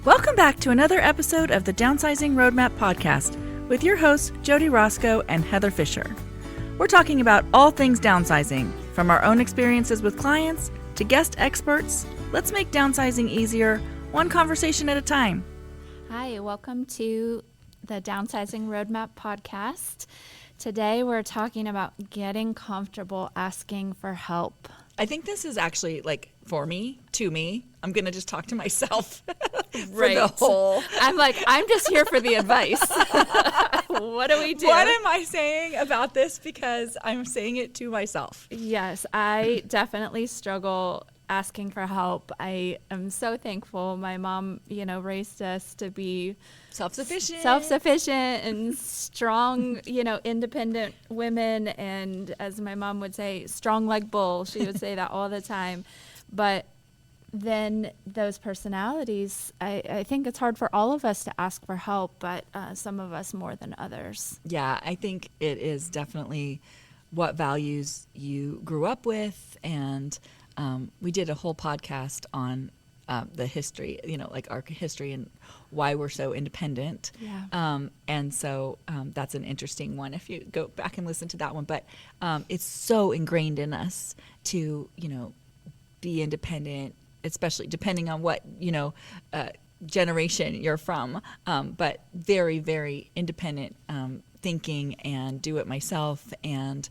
Welcome back to another episode of the Downsizing Roadmap podcast with your hosts, Jodi Roscoe and Heather Fisher. We're talking about all things downsizing, from our own experiences with clients to guest experts. Let's make downsizing easier, one conversation at a time. Hi, welcome to the Downsizing Roadmap podcast. Today we're talking about getting comfortable asking for help. I think this is actually to me. I'm going to just talk to myself Right. for the whole. I'm just here for the advice. What do we do? What am I saying about this? Because I'm saying it to myself. Yes, I definitely struggle asking for help. I am so thankful my mom, raised us to be Self-sufficient and strong, independent women. And as my mom would say, strong like bull. She would say that all the time. But then those personalities, I think it's hard for all of us to ask for help, but some of us more than others. Yeah, I think it is definitely what values you grew up with. And we did a whole podcast on the history, our history and why we're so independent. Yeah. And so that's an interesting one if you go back and listen to that one. But it's so ingrained in us to, be independent, especially depending on what, generation you're from. But very, very independent thinking and do it myself. And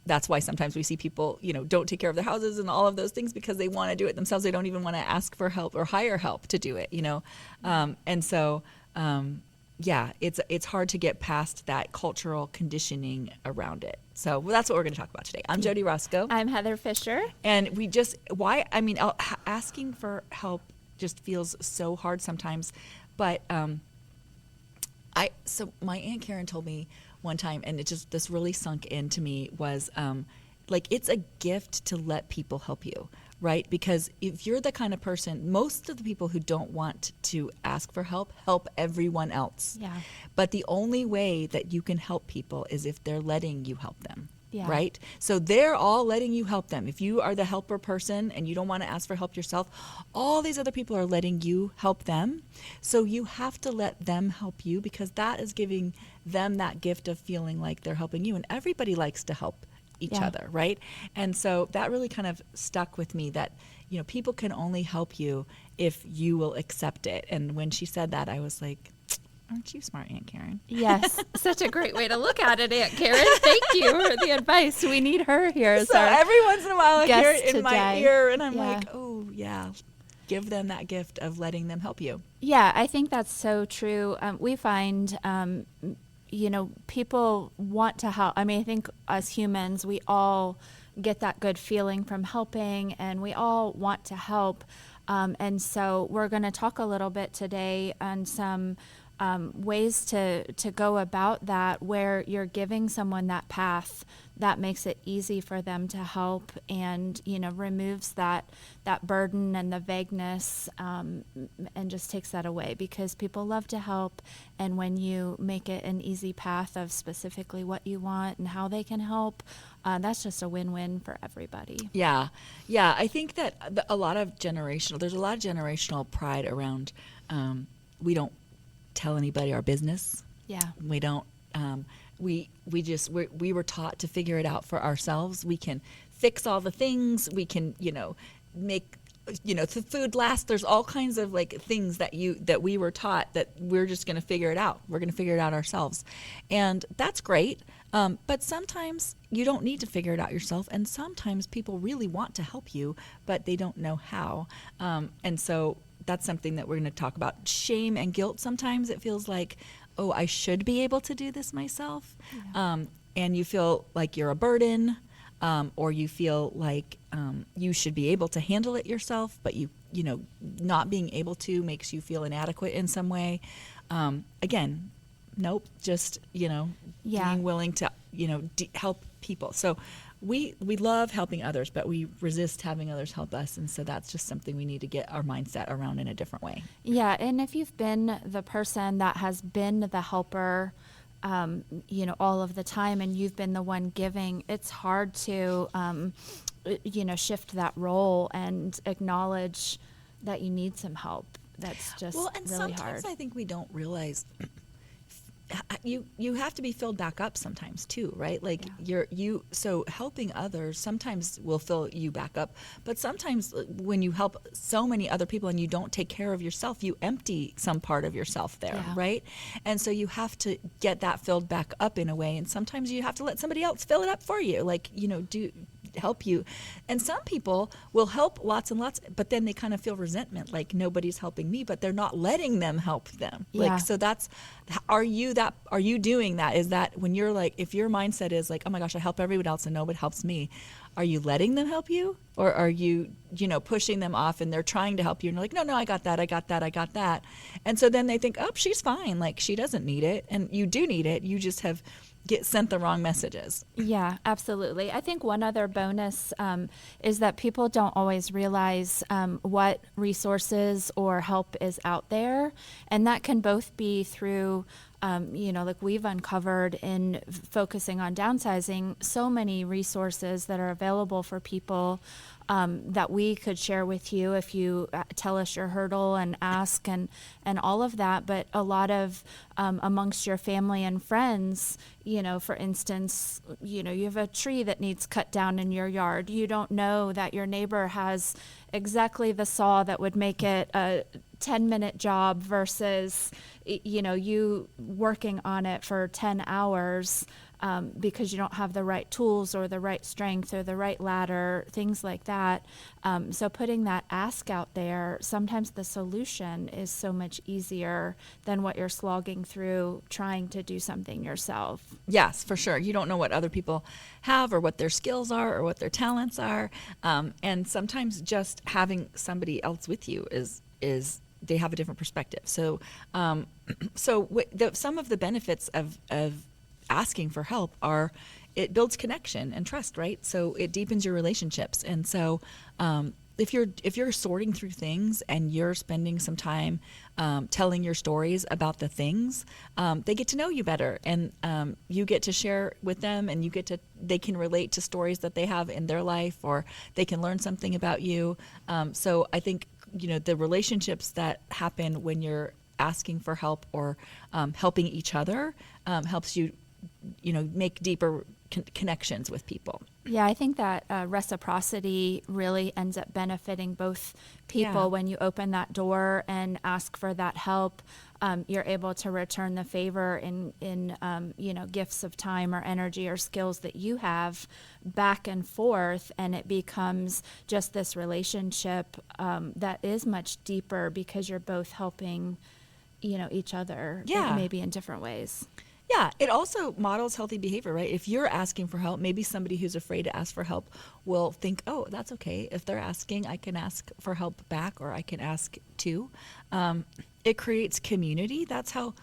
that's why sometimes we see people, don't take care of their houses and all of those things because they want to do it themselves. They don't even want to ask for help or hire help to do it, And so, it's hard to get past that cultural conditioning around it. So that's what we're going to talk about today. I'm Jodi Roscoe. I'm Heather Fisher. And asking for help just feels so hard sometimes. But so my Aunt Karen told me one time, and this really sunk into me, was it's a gift to let people help you, right? Because if you're the kind of person, most of the people who don't want to ask for help everyone else. Yeah. But the only way that you can help people is if they're letting you help them. Yeah. Right? So they're all letting you help them. If you are the helper person and you don't want to ask for help yourself, all these other people are letting you help them. So you have to let them help you because that is giving them that gift of feeling like they're helping you. And everybody likes to help each other, right? And so that really kind of stuck with me that, people can only help you if you will accept it. And when she said that, I was like, aren't you smart, Aunt Karen? Yes, such a great way to look at it, Aunt Karen. Thank you for the advice. We need her here. So every once in a while I hear it in my ear and I'm Yeah. like, oh, yeah, give them that gift of letting them help you. Yeah, I think that's so true. We find, people want to help. I think as humans, we all get that good feeling from helping and we all want to help. And so we're going to talk a little bit today on some ways to go about that where you're giving someone that path that makes it easy for them to help and, removes that burden and the vagueness and just takes that away because people love to help. And when you make it an easy path of specifically what you want and how they can help, that's just a win-win for everybody. Yeah. Yeah. I think that there's a lot of generational pride around we don't tell anybody our business. Yeah. We don't, we were taught to figure it out for ourselves. We can fix all the things. We can, make, the food last. There's all kinds of things that we were taught that we're just going to figure it out. We're going to figure it out ourselves. And that's great. But sometimes you don't need to figure it out yourself. And sometimes people really want to help you, but they don't know how. And so that's something that we're going to talk about. Shame and guilt. Sometimes it feels like, oh, I should be able to do this myself. Yeah. And you feel like you're a burden, or you feel like you should be able to handle it yourself, but not being able to makes you feel inadequate in some way. Again, nope, just, being willing to, help people. So we love helping others, but we resist having others help us. And so that's just something we need to get our mindset around in a different way. Yeah. And if you've been the person that has been the helper, all of the time and you've been the one giving, it's hard to, shift that role and acknowledge that you need some help. that's just Well, and really sometimes hard. I think we don't realize you have to be filled back up sometimes too, right? Like so helping others sometimes will fill you back up, but sometimes when you help so many other people and you don't take care of yourself, you empty some part of yourself there, Yeah. right? And so you have to get that filled back up in a way, and sometimes you have to let somebody else fill it up for you, like, do help you. And some people will help lots and lots, but then they kind of feel resentment, like nobody's helping me, but they're not letting them help them. Yeah. Like, so are you doing that? Is that when you're like, if your mindset is like, oh my gosh, I help everyone else and nobody helps me, are you letting them help you? Or are you, pushing them off and they're trying to help you and you're like, no, I got that. And so then they think, oh, she's fine. Like, she doesn't need it. And you do need it. You just have sent the wrong messages. Yeah, absolutely. I think one other bonus is that people don't always realize what resources or help is out there. And that can both be through, like we've uncovered in focusing on downsizing, so many resources that are available for people that we could share with you if you tell us your hurdle and ask and all of that. But a lot of amongst your family and friends, for instance, you have a tree that needs cut down in your yard. You don't know that your neighbor has exactly the saw that would make it a 10-minute job versus, you working on it for 10 hours. Because you don't have the right tools or the right strength or the right ladder, things like that. So putting that ask out there, sometimes the solution is so much easier than what you're slogging through trying to do something yourself. Yes, for sure. You don't know what other people have or what their skills are or what their talents are. And sometimes just having somebody else with you is they have a different perspective. So, some of the benefits of asking for help are it builds connection and trust, right? So it deepens your relationships. And so if you're sorting through things and you're spending some time telling your stories about the things, they get to know you better, and you get to share with them, and they can relate to stories that they have in their life, or they can learn something about you. So I think the relationships that happen when you're asking for help or helping each other helps you make deeper connections with people. Yeah, I think that reciprocity really ends up benefiting both people. Yeah. When you open that door and ask for that help, you're able to return the favor in gifts of time or energy or skills that you have back and forth, and it becomes just this relationship that is much deeper because you're both helping, each other, Yeah. maybe in different ways. Yeah, it also models healthy behavior, right? If you're asking for help, maybe somebody who's afraid to ask for help will think, oh, that's okay. If they're asking, I can ask for help back, or I can ask too. It creates community. That's how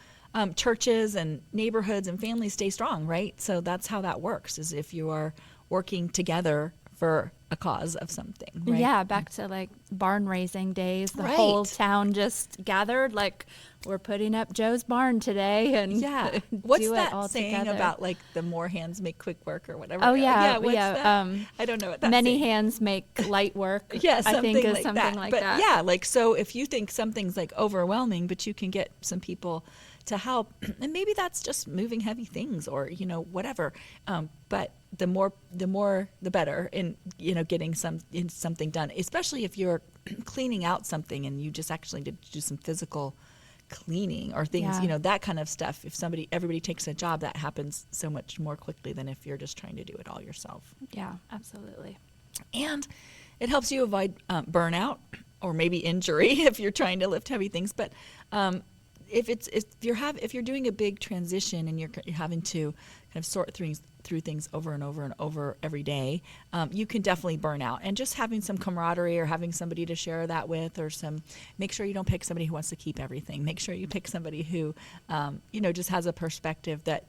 churches and neighborhoods and families stay strong, right? So that's how that works, is if you are working together for a cause of something, right? Yeah, back to like barn raising days. The Right. whole town just gathered, like, we're putting up Joe's barn today, and Yeah. What's do it that all saying together. about like the more hands make quick work or whatever? Oh yeah, what's yeah. that? I don't know what that Many saying. hands make light work. Yeah, I think is like something that. like But that. yeah, like, so if you think something's like overwhelming, but you can get some people to help, and maybe that's just moving heavy things or whatever. But the more the better in getting something done, especially if you're cleaning out something and you just actually did do some physical cleaning or things, Yeah. that kind of stuff. If everybody takes a job, that happens so much more quickly than if you're just trying to do it all yourself. Yeah, absolutely. And it helps you avoid burnout or maybe injury if you're trying to lift heavy things. But if you're doing a big transition and you're having to kind of sort through things over and over and over every day, you can definitely burn out. And just having some camaraderie or having somebody to share that with, or make sure you don't pick somebody who wants to keep everything. Make sure you pick somebody who just has a perspective that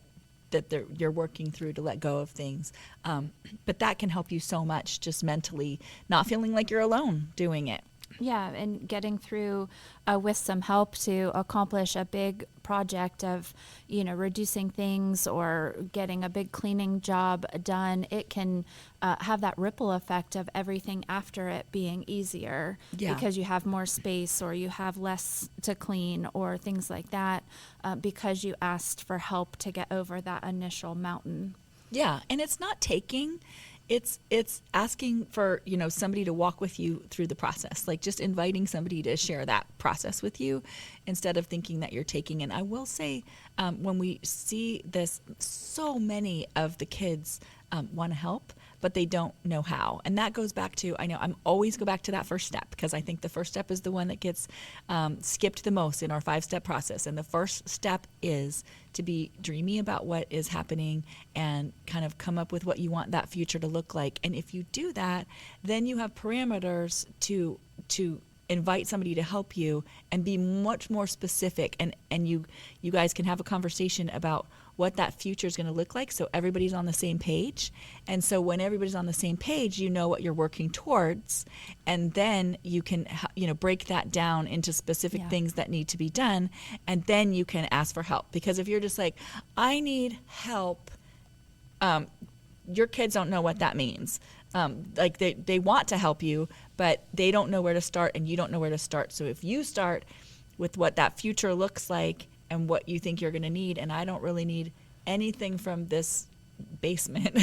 you're working through to let go of things. But that can help you so much, just mentally not feeling like you're alone doing it. Yeah, and getting through with some help to accomplish a big project of, reducing things or getting a big cleaning job done, it can have that ripple effect of everything after it being easier Yeah. because you have more space or you have less to clean or things like that because you asked for help to get over that initial mountain. Yeah, and it's not taking, it's asking for, somebody to walk with you through the process. Like just inviting somebody to share that process with you instead of thinking that you're taking. And I will say, when we see this, so many of the kids want to help, but they don't know how. And that goes back to, I know I'm always go back to that first step because I think the first step is the one that gets skipped the most in our 5-step process. And the first step is to be dreamy about what is happening and kind of come up with what you want that future to look like. And if you do that, then you have parameters to invite somebody to help you and be much more specific, and you guys can have a conversation about what that future is going to look like, so everybody's on the same page. And so when everybody's on the same page, you know what you're working towards, and then you can break that down into specific things that need to be done, and then you can ask for help. Because if you're just like, I need help, your kids don't know what that means. Like they want to help you, but they don't know where to start, and you don't know where to start. So if you start with what that future looks like and what you think you're going to need, and I don't really need anything from this basement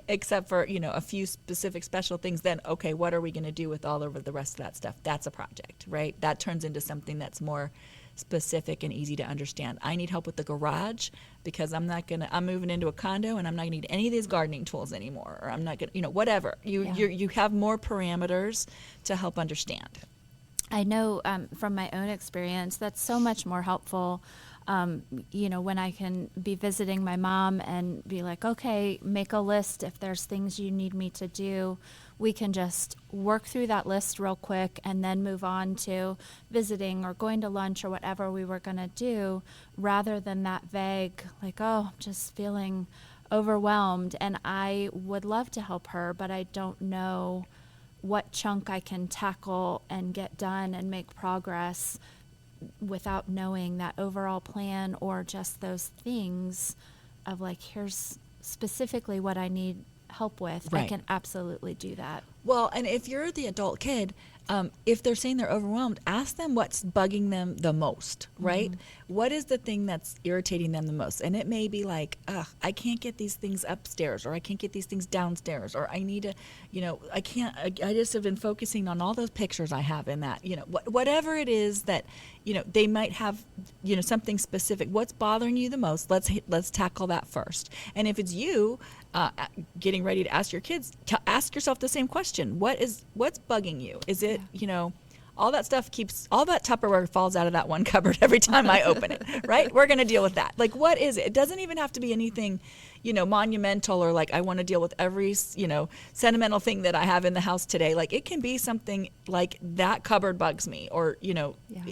except for a few specific special things, then okay, what are we going to do with all of the rest of that stuff? That's a project, right? That turns into something that's more specific and easy to understand. I need help with the garage because I'm moving into a condo and I'm not gonna need any of these gardening tools anymore, or I'm not gonna, whatever. You have more parameters to help understand. I know from my own experience that's so much more helpful. When I can be visiting my mom and be like, okay, make a list. If there's things you need me to do, we can just work through that list real quick and then move on to visiting or going to lunch or whatever we were going to do, rather than that vague, like, oh, I'm just feeling overwhelmed. And I would love to help her, but I don't know what chunk I can tackle and get done and make progress without knowing that overall plan, or just those things of like, here's specifically what I need help with. Right. I can absolutely do that. Well, and if you're the adult kid, if they're saying they're overwhelmed, ask them what's bugging them the most, right? Mm-hmm. What is the thing that's irritating them the most? And it may be like, I can't get these things upstairs, or I can't get these things downstairs, or I need to, I just have been focusing on all those pictures I have in that, whatever it is that, they might have, something specific. What's bothering you the most? Let's tackle that first. And if it's you getting ready to ask your kids, ask yourself the same question. What's bugging you? Is it, all that stuff all that Tupperware falls out of that one cupboard every time I open it, right? We're going to deal with that. Like, what is it? It doesn't even have to be anything, monumental, or like I want to deal with every, sentimental thing that I have in the house today. Like, it can be something like that cupboard bugs me, or,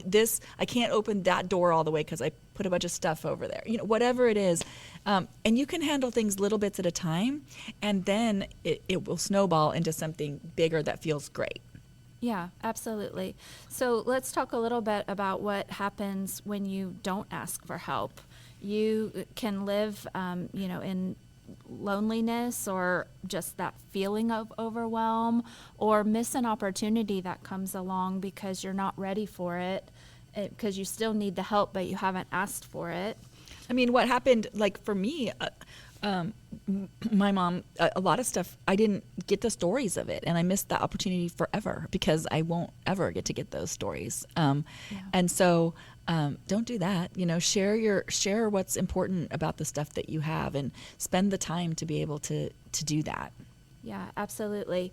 this, I can't open that door all the way because I put a bunch of stuff over there, whatever it is. And you can handle things little bits at a time, and then it will snowball into something bigger that feels great. Yeah, absolutely. So let's talk a little bit about what happens when you don't ask for help. You can live, in loneliness, or just that feeling of overwhelm, or miss an opportunity that comes along because you're not ready for it, because you still need the help, but you haven't asked for it. I mean, what happened, like for me, my mom, a lot of stuff, I didn't get the stories of it, and I missed that opportunity forever because I won't ever get to get those stories. And so don't do that. Share what's important about the stuff that you have, and spend the time to be able to do that. Yeah, absolutely.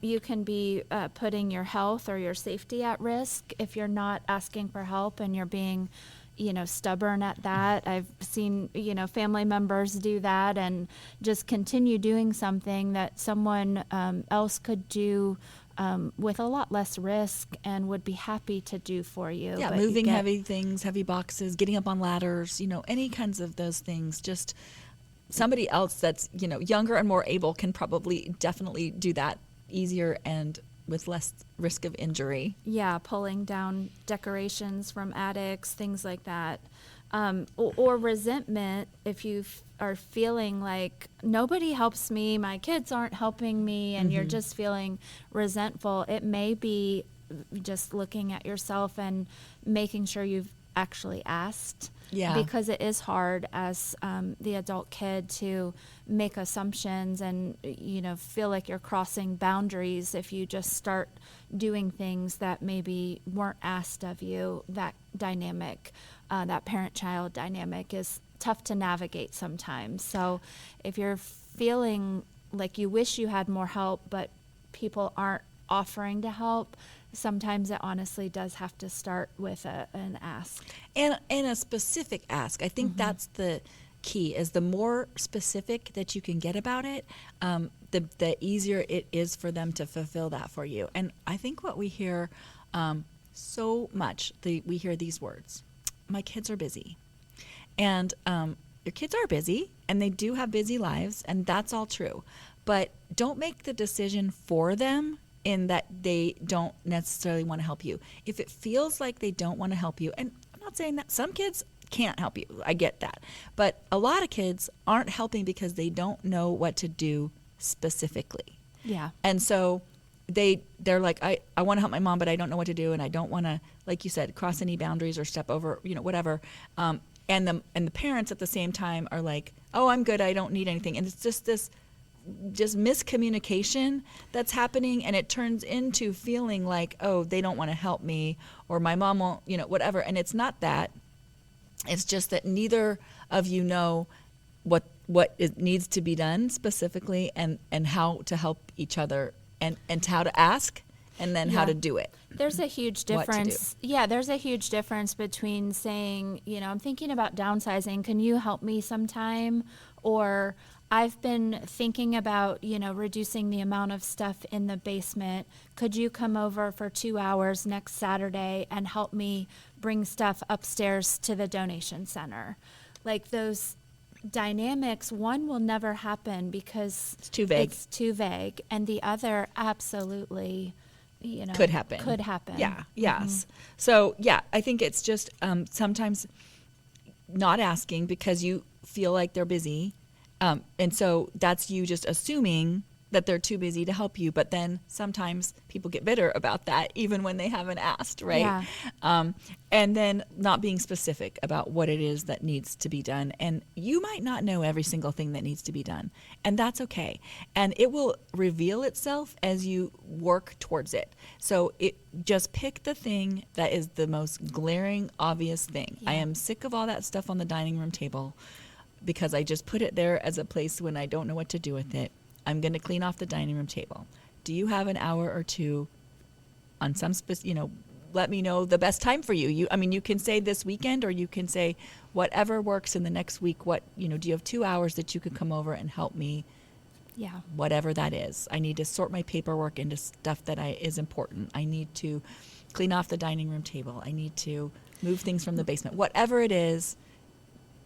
You can be putting your health or your safety at risk if you're not asking for help and you're being stubborn at that. I've seen, family members do that and just continue doing something that someone else could do with a lot less risk and would be happy to do for you. Yeah, But moving heavy things, heavy boxes, getting up on ladders, any kinds of those things. Just somebody else that's, younger and more able can probably definitely do that easier and with less risk of injury. Yeah, pulling down decorations from attics, things like that. Or resentment, if you are feeling like nobody helps me, my kids aren't helping me, and you're just feeling resentful, it may be just looking at yourself and making sure you've actually asked. Yeah. Because it is hard as the adult kid to make assumptions and, feel like you're crossing boundaries if you just start doing things that maybe weren't asked of you. That dynamic, that parent-child dynamic is tough to navigate sometimes. So if you're feeling like you wish you had more help, but people aren't offering to help, sometimes it honestly does have to start with an ask. And a specific ask. I think that's the key, is the more specific that you can get about it, the easier it is for them to fulfill that for you. And I think what we hear so much, we hear these words, my kids are busy. And your kids are busy, and they do have busy lives, and that's all true. But don't make the decision for them in that they don't necessarily want to help you. If it feels like they don't want to help you, and I'm not saying that some kids can't help you, I get that, but a lot of kids aren't helping because they don't know what to do specifically. Yeah. And so they're like, I want to help my mom, but I don't know what to do, and I don't want to, like you said, cross any boundaries or step over, whatever. And the parents at the same time are like, oh, I'm good, I don't need anything. And it's just this miscommunication that's happening, and it turns into feeling like, oh, they don't want to help me, or my mom won't, whatever. And it's not that. It's just that neither of you know what needs to be done specifically, and how to help each other, and how to ask, and then how to do it. There's a huge difference. Yeah, there's a huge difference between saying, I'm thinking about downsizing. Can you help me sometime? Or I've been thinking about, reducing the amount of stuff in the basement. Could you come over for 2 hours next Saturday and help me bring stuff upstairs to the donation center? Like those dynamics, one will never happen because it's too vague. And the other absolutely, could happen. Yeah. Yes. So yeah, I think it's just sometimes not asking because you feel like they're busy. And so that's you just assuming that they're too busy to help you. But then sometimes people get bitter about that, even when they haven't asked, right? Yeah. And then not being specific about what it is that needs to be done. And you might not know every single thing that needs to be done. And that's okay. And it will reveal itself as you work towards it. So just pick the thing that is the most glaring, obvious thing. Yeah. I am sick of all that stuff on the dining room table, because I just put it there as a place when I don't know what to do with it. I'm going to clean off the dining room table. Do you have an hour or two on some let me know the best time for you. You can say this weekend, or you can say whatever works in the next week. Do you have 2 hours that you could come over and help me? Yeah. Whatever that is. I need to sort my paperwork into stuff that is important. I need to clean off the dining room table. I need to move things from the basement. Whatever it is,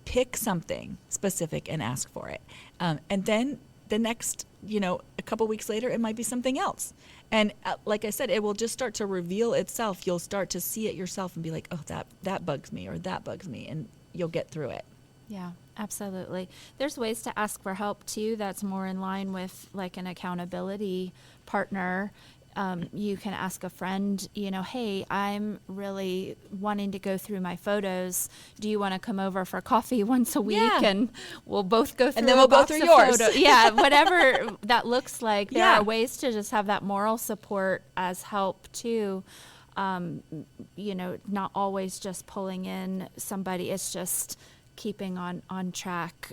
pick something specific and ask for it. And then the next, a couple weeks later, it might be something else. And like I said, it will just start to reveal itself. You'll start to see it yourself and be like, oh, that bugs me, or that bugs me. And you'll get through it. Yeah, absolutely. There's ways to ask for help too. That's more in line with like an accountability partner. You can ask a friend, hey, I'm really wanting to go through my photos. Do you want to come over for coffee once a week? Yeah. And we'll both go through and then we'll go through yours. Yeah, whatever that looks like. There Yeah. are ways to just have that moral support as help too. Not always just pulling in somebody. It's just keeping on track.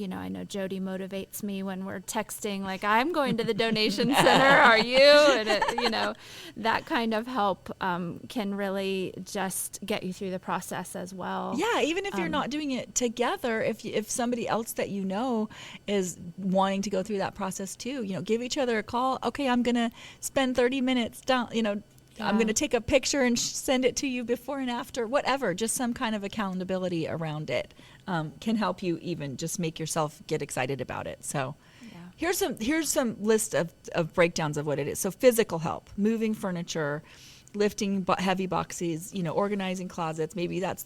I know Jodi motivates me when we're texting, like, I'm going to the donation center, are you? And, that kind of help can really just get you through the process as well. Yeah, even if you're not doing it together, if somebody else that you know is wanting to go through that process too, give each other a call. Okay, I'm going to spend 30 minutes down, I'm going to take a picture and send it to you before and after, whatever, just some kind of accountability around it can help you even just make yourself get excited about it. So, Here's some list of breakdowns of what it is. So physical help, moving furniture, lifting heavy boxes, organizing closets. Maybe that's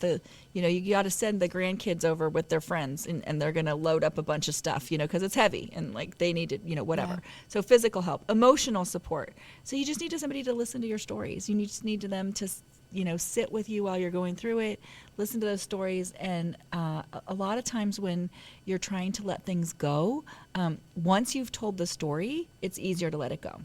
you got to send the grandkids over with their friends and they're going to load up a bunch of stuff, because it's heavy and like they need to, whatever. Yeah. So physical help, emotional support. So you just need somebody to listen to your stories. You just need them to, sit with you while you're going through it, listen to those stories. And a lot of times when you're trying to let things go, once you've told the story, it's easier to let it go.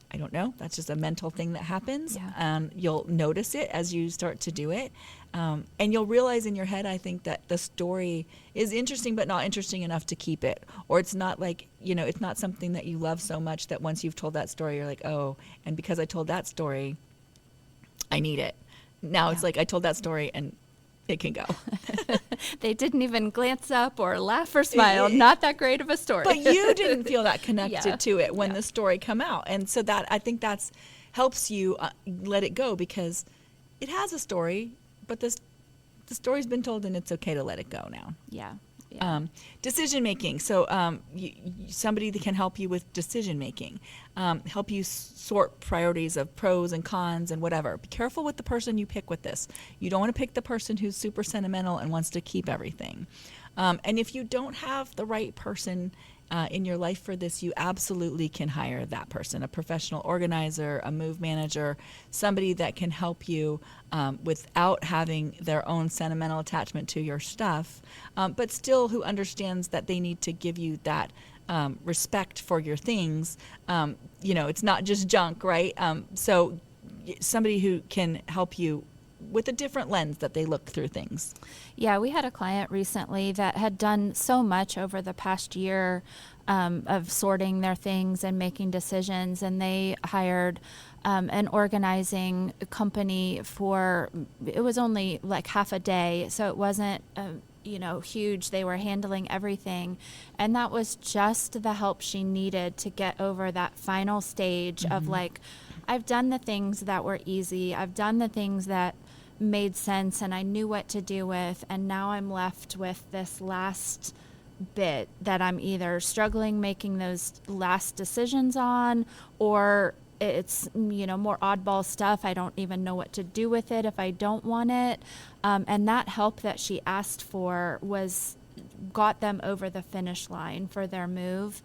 I don't know. That's just a mental thing that happens. Yeah. You'll notice it as you start to do it. And you'll realize in your head, I think, that the story is interesting, but not interesting enough to keep it. Or it's not like, it's not something that you love so much that once you've told that story, you're like, oh, and because I told that story, I need it. Now it's like I told that story and it can go. They didn't even glance up or laugh or smile. Not that great of a story. But you didn't feel that connected to it when Yeah. the story come out. And so that, I think that's helps you let it go because it has a story, but the story's been told and it's okay to let it go now. Yeah. Decision making. So somebody that can help you with decision making, help you sort priorities of pros and cons and whatever. Be careful with the person you pick with this. You don't want to pick the person who's super sentimental and wants to keep everything. And if you don't have the right person in your life for this, you absolutely can hire that person, a professional organizer, a move manager, somebody that can help you without having their own sentimental attachment to your stuff, but still who understands that they need to give you that respect for your things. It's not just junk, right? So somebody who can help you with a different lens that they look through things. Yeah, we had a client recently that had done so much over the past year of sorting their things and making decisions, and they hired an organizing company it was only like half a day, so it wasn't huge. They were handling everything, and that was just the help she needed to get over that final stage of like, I've done the things that were easy, I've done the things that made sense and I knew what to do with, and now I'm left with this last bit that I'm either struggling making those last decisions on, or it's more oddball stuff. I don't even know what to do with it if I don't want it, and that help that she asked for got them over the finish line for their move.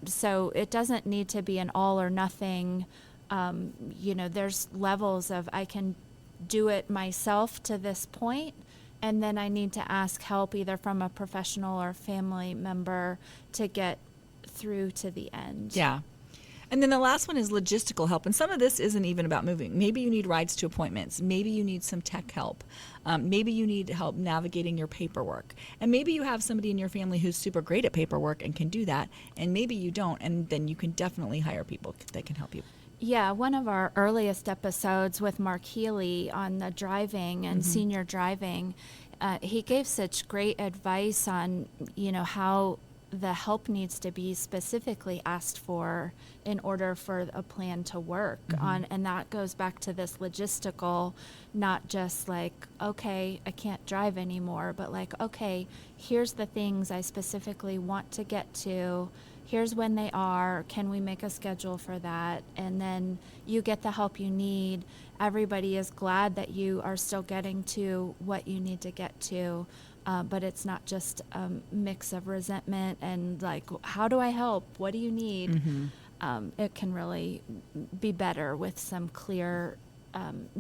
So it doesn't need to be an all or nothing. There's levels of I can do it myself to this point, and then I need to ask help either from a professional or family member to get through to the end. Yeah. And then the last one is logistical help. And some of this isn't even about moving. Maybe you need rides to appointments. Maybe you need some tech help. Maybe you need help navigating your paperwork. And maybe you have somebody in your family who's super great at paperwork and can do that. And maybe you don't. And then you can definitely hire people that can help you. Yeah, one of our earliest episodes with Mark Healy on the driving and senior driving, he gave such great advice on, how the help needs to be specifically asked for in order for a plan to work and that goes back to this logistical, not just like, okay, I can't drive anymore, but like, okay, here's the things I specifically want to get to. Here's when they are. Can we make a schedule for that? And then you get the help you need. Everybody is glad that you are still getting to what you need to get to. But it's not just a mix of resentment and like, how do I help? What do you need? It can really be better with some clear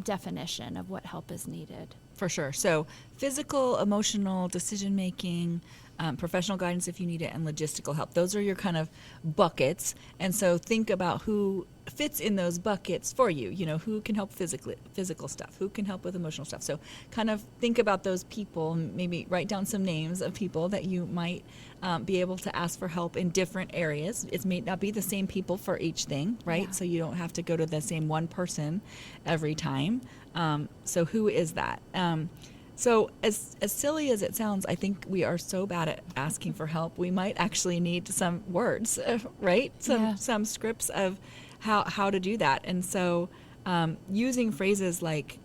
definition of what help is needed. For sure. So physical, emotional, decision-making, professional guidance if you need it, and logistical help. Those are your kind of buckets. And so think about who fits in those buckets for you. Who can help physical stuff, who can help with emotional stuff. So kind of think about those people, maybe write down some names of people that you might be able to ask for help in different areas. It may not be the same people for each thing, right? Yeah. So you don't have to go to the same one person every time. So who is that? So as silly as it sounds, I think we are so bad at asking for help. We might actually need some words, right? Some scripts of how to do that. And so using phrases like,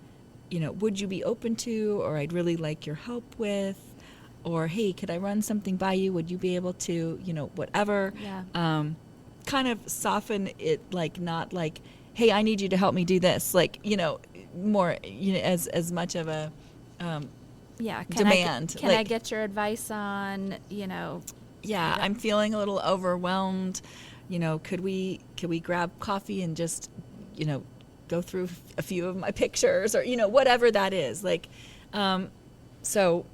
would you be open to, or I'd really like your help with, or hey, could I run something by you? Would you be able to, whatever. Yeah. Kind of soften it, like not like, hey, I need you to help me do this, like, more, as much of a Yeah. demand. Can I get your advice on, Yeah, I'm feeling a little overwhelmed. Could we grab coffee and just, go through a few of my pictures, or, whatever that is. Like, so,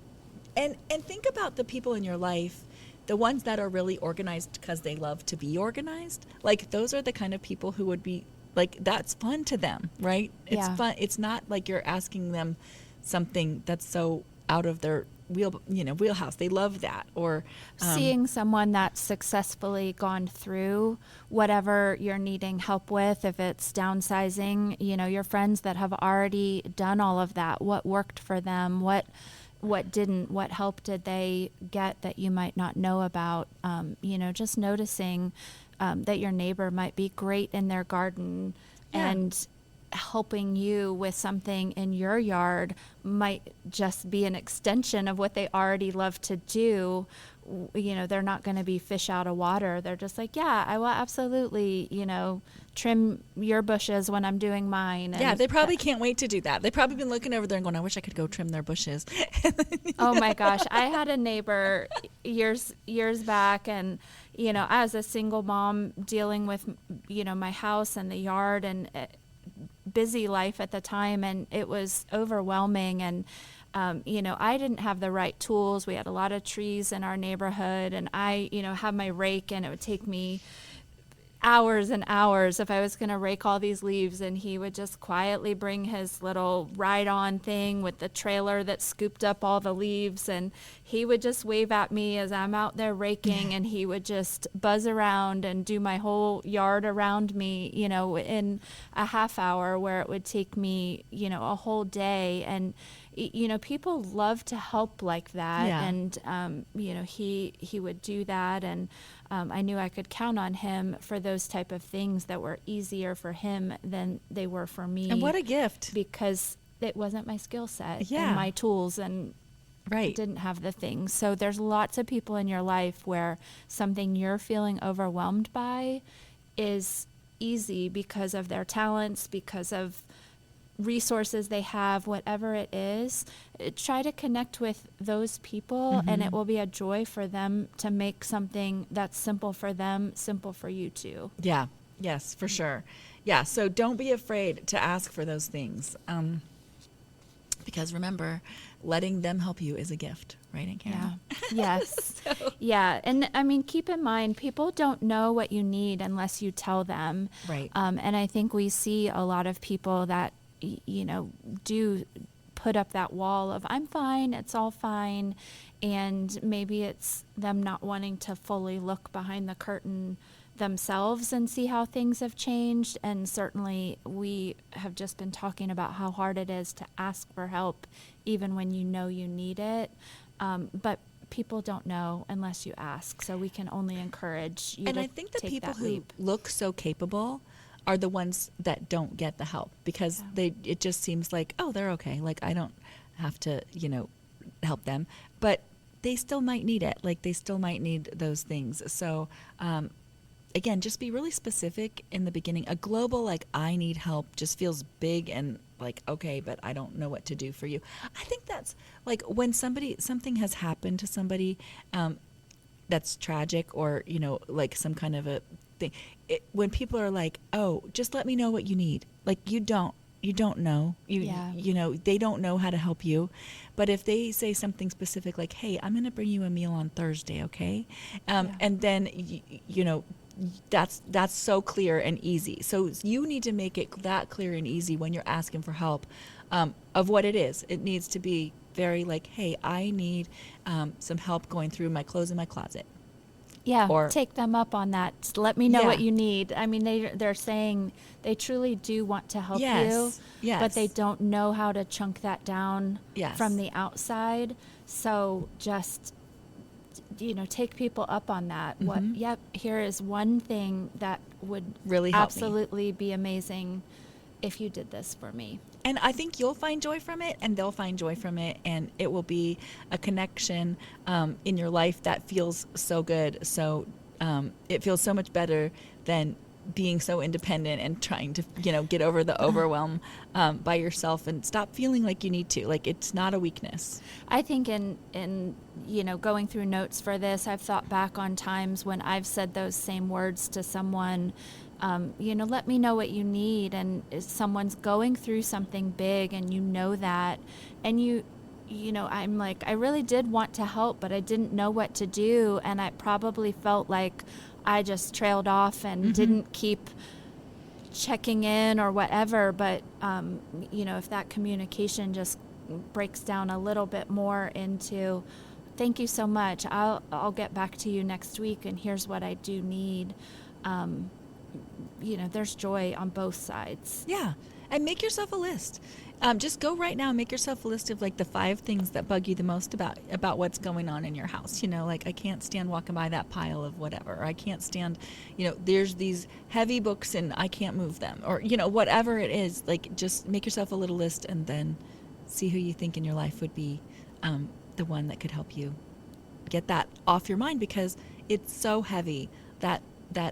and think about the people in your life, the ones that are really organized because they love to be organized. Like, those are the kind of people who would be like, that's fun to them, right? It's Yeah. fun. It's not like you're asking them something that's so out of their wheelhouse. They love that. Or seeing someone that's successfully gone through whatever you're needing help with, if it's downsizing, your friends that have already done all of that, what worked for them, what didn't, what help did they get that you might not know about, just noticing that your neighbor might be great in their garden, Yeah. and helping you with something in your yard might just be an extension of what they already love to do. They're not going to be fish out of water. They're just like, yeah, I will absolutely, trim your bushes when I'm doing mine. yeah, And they probably can't wait to do that. They've probably been looking over there and going, I wish I could go trim their bushes. oh my gosh, I had a neighbor years back, and I was a single mom dealing with my house and the yard, and busy life at the time, and it was overwhelming. And I didn't have the right tools. We had a lot of trees in our neighborhood, and I had my rake, and it would take me hours and hours if I was going to rake all these leaves, and he would just quietly bring his little ride-on thing with the trailer that scooped up all the leaves, and he would just wave at me as I'm out there raking, and he would just buzz around and do my whole yard around me, in a half hour, where it would take me, a whole day. And people love to help like that. Yeah. And he would do that, and I knew I could count on him for those type of things that were easier for him than they were for me. And what a gift. Because it wasn't my skill set Yeah. and my tools, and Right. didn't have the things. So there's lots of people in your life where something you're feeling overwhelmed by is easy because of their talents, because of resources they have, whatever it is. Try to connect with those people, and it will be a joy for them to make something that's simple for them, simple for you too. Yeah. Yes, for sure. Yeah. So don't be afraid to ask for those things. Because remember, letting them help you is a gift, right, Aunt Karen? Yeah. Yes. Yeah. And I mean, keep in mind, people don't know what you need unless you tell them. Right. And I think we see a lot of people that, do put up that wall of, I'm fine, it's all fine. And maybe it's them not wanting to fully look behind the curtain themselves and see how things have changed. And certainly we have just been talking about how hard it is to ask for help, even when you know you need it. But people don't know unless you ask. So we can only encourage you And to I think the take people that who leap. look so capable are the ones that don't get the help, because it just seems like, oh, they're okay. Like, I don't have to, help them. But they still might need it. Like, they still might need those things. So, again, just be really specific in the beginning. A global, like, I need help just feels big and like, okay, but I don't know what to do for you. I think that's like when something has happened to somebody that's tragic, or, like some kind of a thing. When people are like, oh, just let me know what you need. Like, you don't know. They don't know how to help you. But if they say something specific like, hey, I'm going to bring you a meal on Thursday, okay? And then, that's so clear and easy. So you need to make it that clear and easy when you're asking for help, of what it is. It needs to be very like, hey, I need some help going through my clothes in my closet. Yeah, Or- take them up on that. Let me know what Yeah. you need. I mean, they're saying they truly do want to help Yes, you, yes. but they don't know how to chunk that down Yes. from the outside. So just, take people up on that. Yep, here is one thing that would Really help me. absolutely be amazing if you did this for me. And I think you'll find joy from it, and they'll find joy from it, and it will be a connection in your life that feels so good. So it feels so much better than being so independent and trying to, get over the overwhelm by yourself, and stop feeling like you need to. Like, it's not a weakness. I think in going through notes for this, I've thought back on times when I've said those same words to someone, let me know what you need. And if someone's going through something big and that, and I'm like, I really did want to help, but I didn't know what to do. And I probably felt like I just trailed off and didn't keep checking in or whatever. But, if that communication just breaks down a little bit more into, thank you so much, I'll get back to you next week, and here's what I do need. There's joy on both sides. Yeah. And make yourself a list. Just go right now and make yourself a list of like the 5 things that bug you the most about what's going on in your house. Like, I can't stand walking by that pile of whatever. Or I can't stand, there's these heavy books and I can't move them. Or, whatever it is, like, just make yourself a little list and then see who you think in your life would be the one that could help you get that off your mind, because it's so heavy, that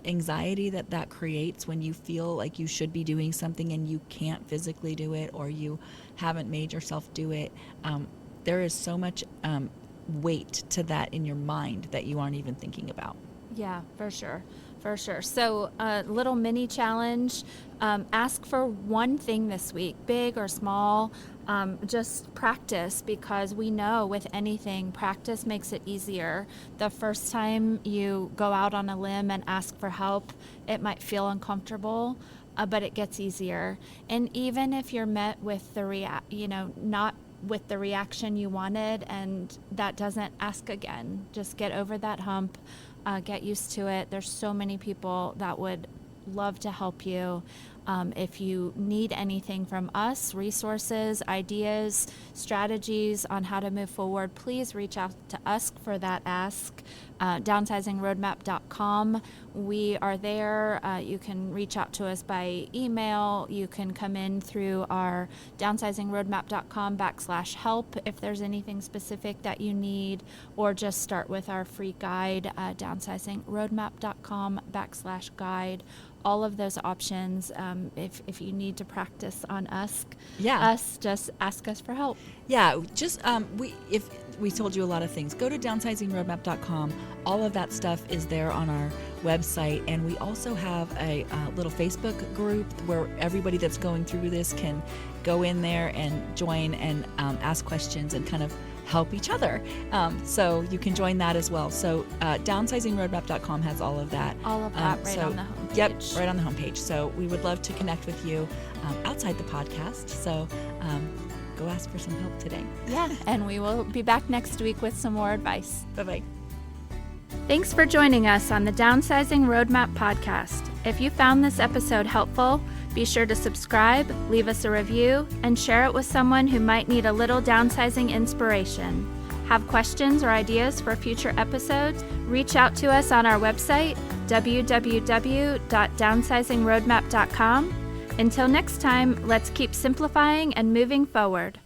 anxiety that creates when you feel like you should be doing something and you can't physically do it, or you haven't made yourself do it. There is so much weight to that in your mind that you aren't even thinking about. Yeah, for sure. So a little mini challenge, ask for one thing this week, big or small. Just practice, because we know with anything, practice makes it easier. The first time you go out on a limb and ask for help, it might feel uncomfortable, but it gets easier. And even if you're met with not with the reaction you wanted, and that doesn't, ask again. Just get over that hump, get used to it. There's so many people that would love to help you. If you need anything from us, resources, ideas, strategies on how to move forward, please reach out to us for that ask. Downsizingroadmap.com. We are there. You can reach out to us by email. You can come in through our downsizingroadmap.com/help if there's anything specific that you need, or just start with our free guide, downsizingroadmap.com/guide. All of those options. If you need to practice on us, just ask us for help. Yeah, just we told you a lot of things. Go to downsizingroadmap.com. All of that stuff is there on our website, and we also have a little Facebook group where everybody that's going through this can go in there and join and ask questions and kind of help each other. So you can join that as well. So downsizingroadmap.com has all of that. All of that right on the homepage. Yep, right on the homepage. So we would love to connect with you outside the podcast. So go ask for some help today. Yeah, and we will be back next week with some more advice. Bye-bye. Thanks for joining us on the Downsizing Roadmap podcast. If you found this episode helpful, be sure to subscribe, leave us a review, and share it with someone who might need a little downsizing inspiration. Have questions or ideas for future episodes? Reach out to us on our website, www.downsizingroadmap.com. Until next time, let's keep simplifying and moving forward.